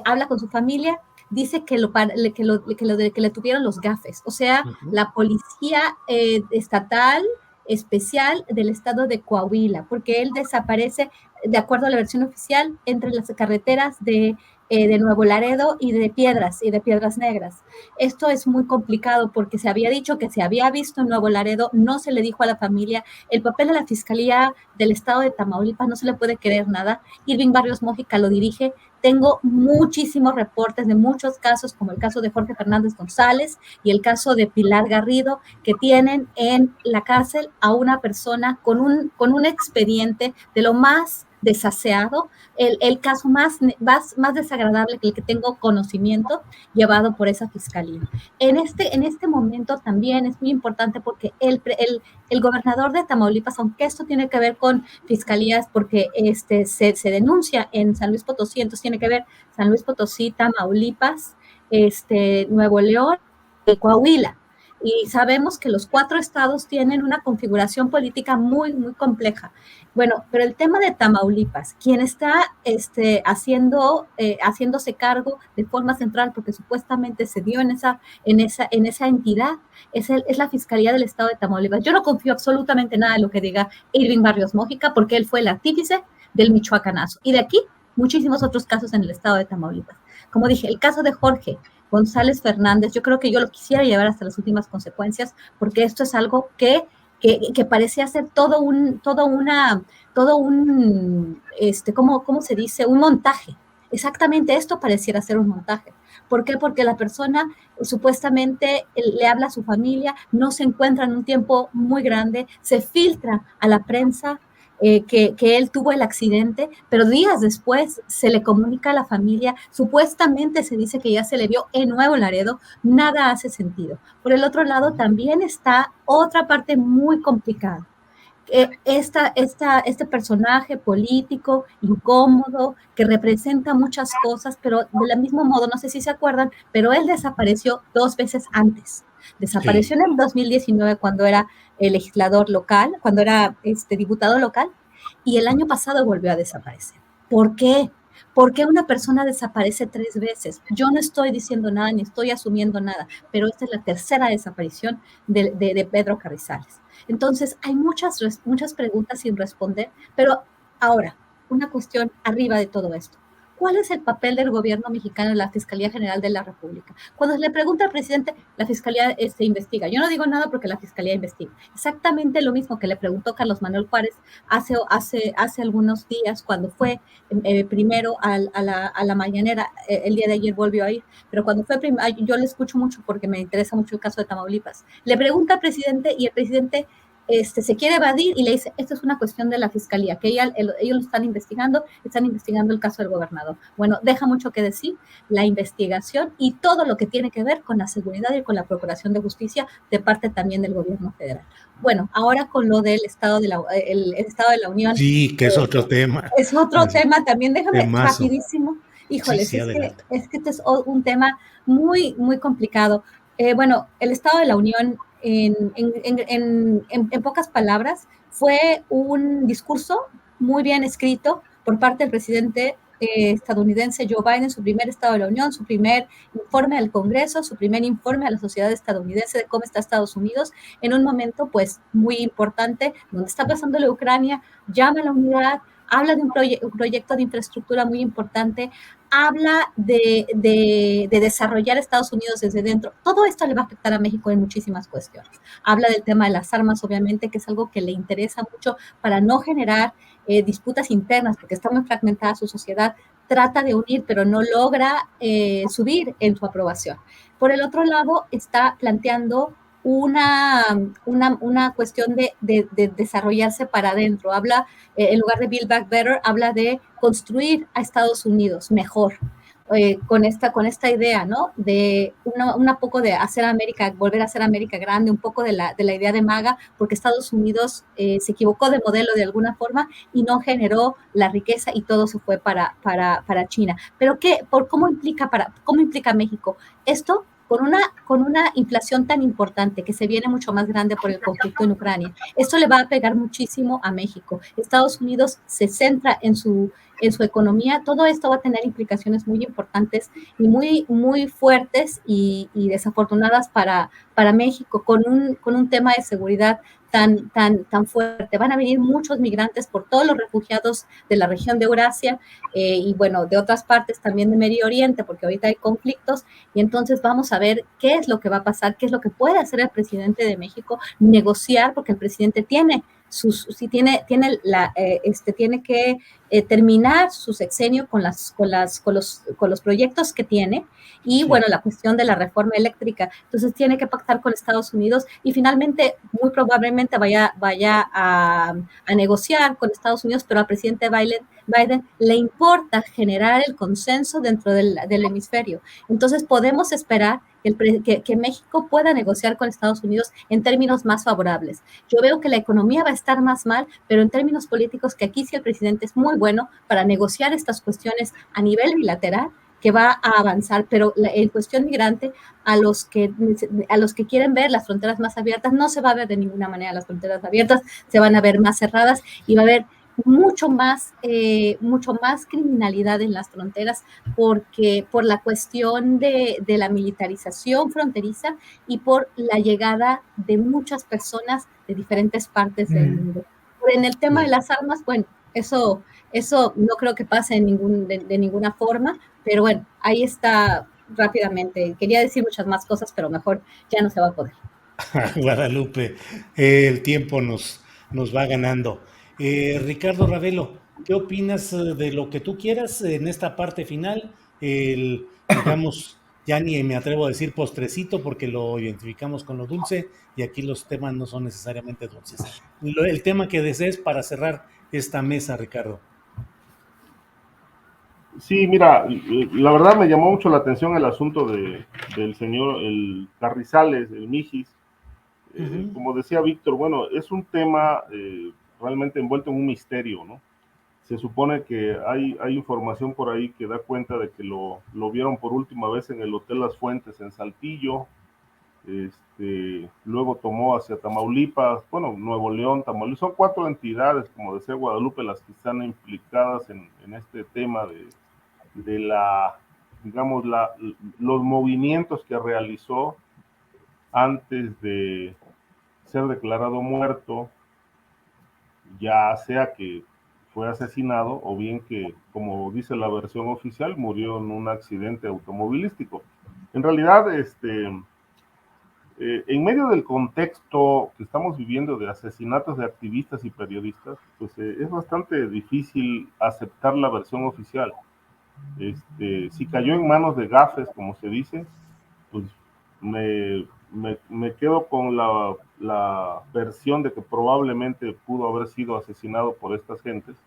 habla con su familia, dice que le tuvieron los gafes, o sea, la policía estatal especial del estado de Coahuila, porque él desaparece, de acuerdo a la versión oficial, entre las carreteras de Nuevo Laredo y de Piedras Negras. Esto es muy complicado porque se había dicho que se había visto en Nuevo Laredo, no se le dijo a la familia, el papel de la Fiscalía del Estado de Tamaulipas no se le puede creer nada. Irving Barrios Mójica lo dirige. Tengo muchísimos reportes de muchos casos, como el caso de Jorge Fernández González y el caso de Pilar Garrido, que tienen en la cárcel a una persona con un expediente de lo más desaseado, el caso más desagradable que el que tengo conocimiento, llevado por esa fiscalía. En este momento también es muy importante porque el gobernador de Tamaulipas, aunque esto tiene que ver con fiscalías, porque se denuncia en San Luis Potosí, entonces tiene que ver San Luis Potosí, Tamaulipas, Nuevo León y Coahuila. Y sabemos que los 4 estados tienen una configuración política muy, muy compleja. Bueno, pero el tema de Tamaulipas, quien está haciéndose cargo de forma central, porque supuestamente se dio en esa entidad, es la Fiscalía del Estado de Tamaulipas. Yo no confío absolutamente nada en lo que diga Irving Barrios Mójica, porque él fue el artífice del michoacanazo. Y de aquí, muchísimos otros casos en el Estado de Tamaulipas. Como dije, el caso de Jorge González Fernández, yo creo que yo lo quisiera llevar hasta las últimas consecuencias, porque esto es algo que parecía ser todo un, ¿cómo se dice? Un montaje. Exactamente esto pareciera ser un montaje. ¿Por qué? Porque la persona supuestamente le habla a su familia, no se encuentra en un tiempo muy grande, se filtra a la prensa que él tuvo el accidente, pero días después se le comunica a la familia, supuestamente se dice que ya se le vio en Nuevo Laredo, nada hace sentido. Por el otro lado, también está otra parte muy complicada. este personaje político incómodo que representa muchas cosas, pero del mismo modo, no sé si se acuerdan, pero él desapareció 2 veces antes. Desapareció en el 2019 cuando era legislador local, cuando era diputado local, y el año pasado volvió a desaparecer. ¿Por qué? ¿Por qué una persona desaparece 3 veces? Yo no estoy diciendo nada ni estoy asumiendo nada, pero esta es la tercera desaparición de Pedro Carrizales. Entonces, hay muchas preguntas sin responder, pero ahora, una cuestión arriba de todo esto. ¿Cuál es el papel del gobierno mexicano en la Fiscalía General de la República? Cuando se le pregunta al presidente, la Fiscalía investiga. Yo no digo nada porque la Fiscalía investiga. Exactamente lo mismo que le preguntó Carlos Manuel Juárez hace algunos días, cuando fue primero a la mañanera, el día de ayer volvió a ir, pero cuando fue yo le escucho mucho porque me interesa mucho el caso de Tamaulipas. Le pregunta al presidente y el presidente se quiere evadir y le dice, esto es una cuestión de la fiscalía, que ellos lo están investigando el caso del gobernador. Bueno, deja mucho que decir la investigación y todo lo que tiene que ver con la seguridad y con la procuración de justicia de parte también del gobierno federal. Bueno, ahora con lo del Estado de la Unión. Sí, que es otro tema. Es otro tema también, déjame Temazo. Rapidísimo. Híjoles, sí, es que este es un tema muy, muy complicado. Bueno, el Estado de la Unión, en pocas palabras, fue un discurso muy bien escrito por parte del presidente estadounidense Joe Biden, su primer Estado de la Unión, su primer informe al Congreso, su primer informe a la sociedad estadounidense de cómo está Estados Unidos, en un momento pues muy importante, donde está pasando la Ucrania, llama a la unidad, habla de un proyecto de infraestructura muy importante, habla de desarrollar Estados Unidos desde dentro. Todo esto le va a afectar a México en muchísimas cuestiones. Habla del tema de las armas, obviamente, que es algo que le interesa mucho para no generar disputas internas, porque está muy fragmentada su sociedad, trata de unir, pero no logra subir en su aprobación. Por el otro lado, está planteando una cuestión de desarrollarse para adentro. Habla, en lugar de Build Back Better, habla de construir a Estados Unidos mejor. Con esta idea, ¿no? De un poco de hacer América, volver a hacer América grande, un poco de la idea de MAGA, porque Estados Unidos se equivocó de modelo de alguna forma y no generó la riqueza y todo se fue para China. Pero ¿cómo implica México? Esto con una inflación tan importante que se viene mucho más grande por el conflicto en Ucrania. Esto le va a pegar muchísimo a México. Estados Unidos se centra en su economía. Todo esto va a tener implicaciones muy importantes y muy, muy fuertes y desafortunadas para México, con un tema de seguridad tan fuerte. Van a venir muchos migrantes por todos los refugiados de la región de Eurasia y bueno, de otras partes también de Medio Oriente, porque ahorita hay conflictos, y entonces vamos a ver qué es lo que va a pasar, qué es lo que puede hacer el presidente de México, negociar, porque el presidente tiene tiene que terminar su sexenio con los proyectos que tiene y bueno, la cuestión de la reforma eléctrica. Entonces tiene que pactar con Estados Unidos y finalmente muy probablemente vaya a negociar con Estados Unidos, pero al presidente Biden le importa generar el consenso dentro del hemisferio. Entonces podemos esperar que México pueda negociar con Estados Unidos en términos más favorables. Yo veo que la economía va a estar más mal, pero en términos políticos, que aquí sí el presidente es muy bueno para negociar estas cuestiones a nivel bilateral, que va a avanzar, pero en cuestión migrante, a los que quieren ver las fronteras más abiertas, no se va a ver de ninguna manera las fronteras abiertas, se van a ver más cerradas y va a haber mucho más criminalidad en las fronteras, porque por la cuestión de la militarización fronteriza y por la llegada de muchas personas de diferentes partes del mundo. En el tema de las armas, bueno, eso no creo que pase de ninguna forma, pero bueno, ahí está rápidamente. Quería decir muchas más cosas, pero mejor ya no se va a poder. Guadalupe, el tiempo nos va ganando. Ricardo Ravelo, ¿qué opinas de lo que tú quieras en esta parte final? Digamos, ya ni me atrevo a decir postrecito porque lo identificamos con lo dulce y aquí los temas no son necesariamente dulces. El tema que desees para cerrar esta mesa, Ricardo. Sí, mira, la verdad me llamó mucho la atención el asunto del señor, el Carrizales, el Mijis. como decía Víctor, bueno, es un tema realmente envuelto en un misterio, ¿no? Se supone que hay información por ahí que da cuenta de que lo vieron por última vez en el Hotel Las Fuentes en Saltillo, luego tomó hacia Tamaulipas, bueno, Nuevo León, Tamaulipas, son 4 entidades, como decía Guadalupe, las que están implicadas en este tema de digamos, los movimientos que realizó antes de ser declarado muerto, ya sea que fue asesinado o bien que, como dice la versión oficial, murió en un accidente automovilístico. En realidad, en medio del contexto que estamos viviendo de asesinatos de activistas y periodistas, pues es bastante difícil aceptar la versión oficial. Si cayó en manos de gafes, como se dice, pues me quedo con la versión de que probablemente pudo haber sido asesinado por estas gentes,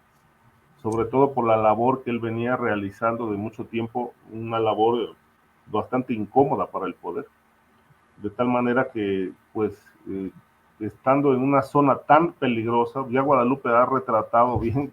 sobre todo por la labor que él venía realizando de mucho tiempo, una labor bastante incómoda para el poder, de tal manera que, pues, estando en una zona tan peligrosa, ya Guadalupe ha retratado bien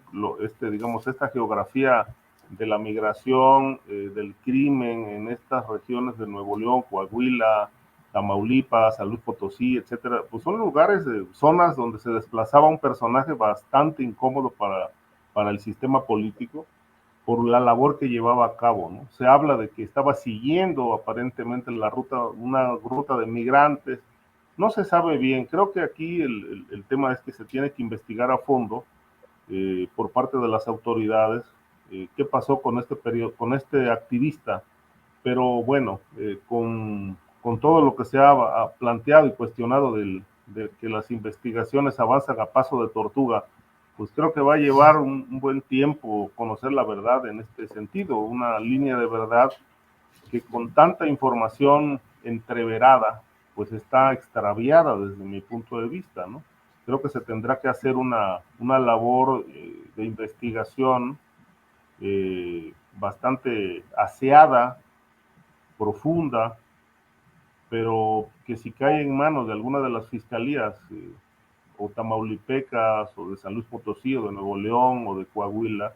digamos, esta geografía de la migración, del crimen en estas regiones de Nuevo León, Coahuila, Tamaulipas, San Luis Potosí, etcétera, pues son lugares, zonas donde se desplazaba un personaje bastante incómodo para el sistema político por la labor que llevaba a cabo, ¿no? Se habla de que estaba siguiendo aparentemente una ruta de migrantes, no se sabe bien, creo que aquí el tema es que se tiene que investigar a fondo por parte de las autoridades qué pasó con con este activista, pero bueno, con todo lo que se ha planteado y cuestionado de que las investigaciones avanzan a paso de tortuga, pues creo que va a llevar un buen tiempo conocer la verdad en este sentido, una línea de verdad que con tanta información entreverada, pues está extraviada desde mi punto de vista, ¿no? Creo que se tendrá que hacer una labor de investigación bastante aseada, profunda, pero que si cae en manos de alguna de las fiscalías o tamaulipecas o de San Luis Potosí o de Nuevo León o de Coahuila,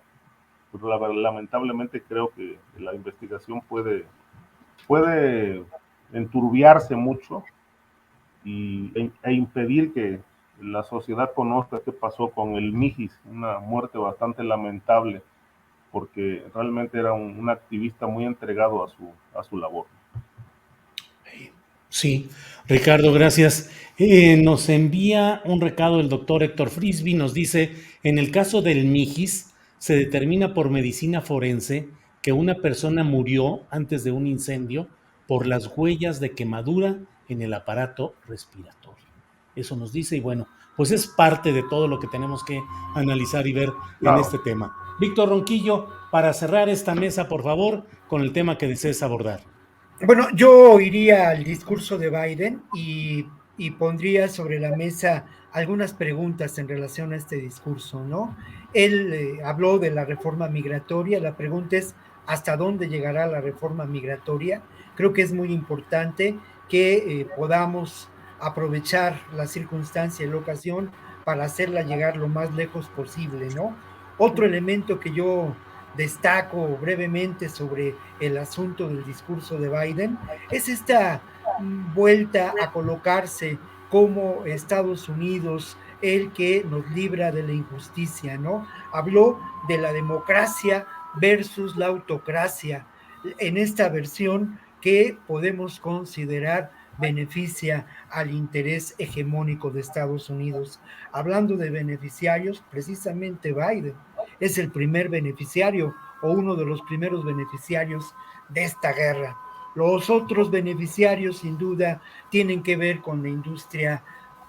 pues lamentablemente creo que la investigación puede enturbiarse mucho e impedir que la sociedad conozca qué pasó con el Mijis, una muerte bastante lamentable, porque realmente era un activista muy entregado a su labor. Sí, Ricardo, gracias. Nos envía un recado el doctor Héctor Frisby, nos dice, en el caso del Mijis, se determina por medicina forense que una persona murió antes de un incendio por las huellas de quemadura en el aparato respiratorio. Eso nos dice, y bueno, pues es parte de todo lo que tenemos que analizar y ver en este tema. Víctor Ronquillo, para cerrar esta mesa, por favor, con el tema que desees abordar. Bueno, yo iría al discurso de Biden y pondría sobre la mesa algunas preguntas en relación a este discurso, ¿no? Él habló de la reforma migratoria, la pregunta es, ¿hasta dónde llegará la reforma migratoria? Creo que es muy importante que podamos aprovechar la circunstancia y la ocasión para hacerla llegar lo más lejos posible, ¿no? Otro elemento que yo destaco brevemente sobre el asunto del discurso de Biden es esta vuelta a colocarse como Estados Unidos el que nos libra de la injusticia, ¿no? Habló de la democracia versus la autocracia en esta versión que podemos considerar beneficia al interés hegemónico de Estados Unidos. Hablando de beneficiarios, precisamente Biden es el primer beneficiario o uno de los primeros beneficiarios de esta guerra. Los otros beneficiarios, sin duda, tienen que ver con la industria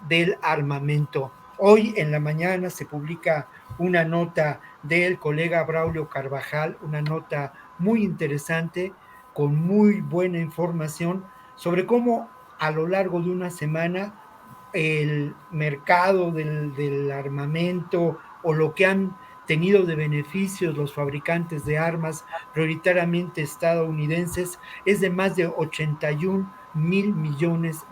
del armamento. Hoy en la mañana se publica una nota del colega Braulio Carvajal, una nota muy interesante, con muy buena información sobre cómo a lo largo de una semana el mercado del armamento o lo que han tenido de beneficios los fabricantes de armas, prioritariamente estadounidenses, es de más de 81 $1,000 millones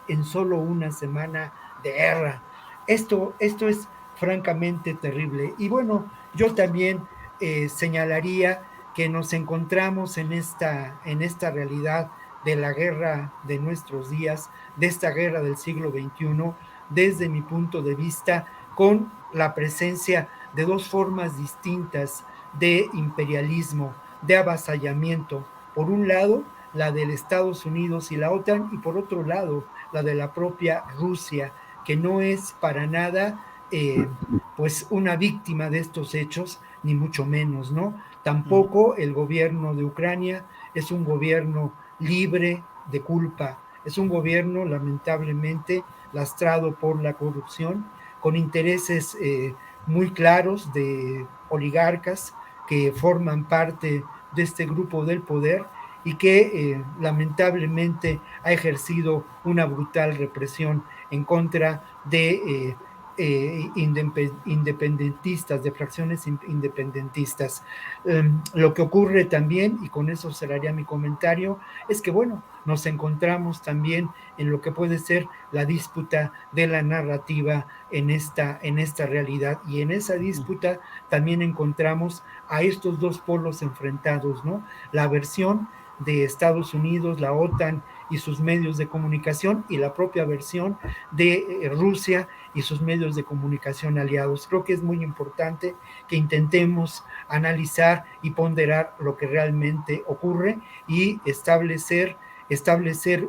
en solo una semana de guerra. Esto es francamente terrible. Y bueno, yo también señalaría que nos encontramos en esta realidad de la guerra de nuestros días, de esta guerra del siglo XXI, desde mi punto de vista, con la presencia de dos formas distintas de imperialismo, de avasallamiento. Por un lado, la del Estados Unidos y la OTAN, y por otro lado, la de la propia Rusia, que no es para nada pues una víctima de estos hechos, ni mucho menos, ¿no? Tampoco el gobierno de Ucrania es un gobierno libre de culpa, es un gobierno lamentablemente lastrado por la corrupción, con intereses muy claros de oligarcas que forman parte de este grupo del poder y que lamentablemente ha ejercido una brutal represión en contra de independentistas, de fracciones independentistas. Lo que ocurre también, y con eso cerraría mi comentario, es que, bueno, nos encontramos también en lo que puede ser la disputa de la narrativa en esta realidad, y en esa disputa también encontramos a estos dos polos enfrentados, ¿no? La versión de Estados Unidos, la OTAN y sus medios de comunicación, y la propia versión de Rusia y sus medios de comunicación aliados. Creo que es muy importante que intentemos analizar y ponderar lo que realmente ocurre y establecer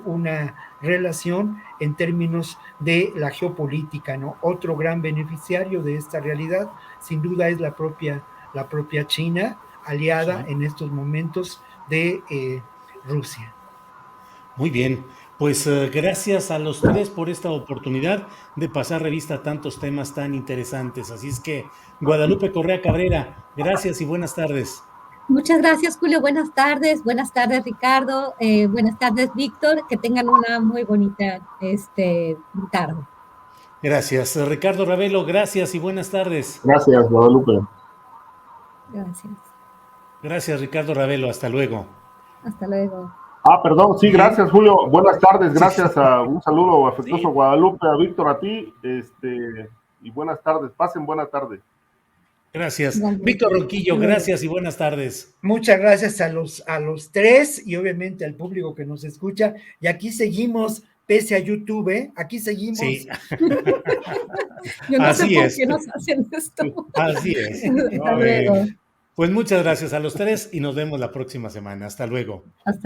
una relación en términos de la geopolítica, ¿no? Otro gran beneficiario de esta realidad, sin duda, es la propia China, aliada en estos momentos de Rusia. Muy bien, pues gracias a los tres por esta oportunidad de pasar revista a tantos temas tan interesantes. Así es que, Guadalupe Correa Cabrera, gracias y buenas tardes. Muchas gracias, Julio. Buenas tardes, Ricardo, buenas tardes, Víctor. Que tengan una muy bonita tarde. Gracias. Ricardo Ravelo, gracias y buenas tardes. Gracias, Guadalupe. Gracias. Gracias, Ricardo Ravelo. Hasta luego. Hasta luego. Perdón, sí, gracias, Julio. Buenas tardes, gracias a un saludo afectuoso a Guadalupe, a Víctor, a ti, y buenas tardes, pasen buena tarde. Gracias. Víctor Ronquillo, gracias y buenas tardes. Muchas gracias a los tres y obviamente al público que nos escucha. Y aquí seguimos, pese a YouTube, ¿eh? Aquí seguimos. Sí. Yo no sé por qué nos hacen esto. Así es. Hasta luego. Pues muchas gracias a los tres y nos vemos la próxima semana. Hasta luego. Hasta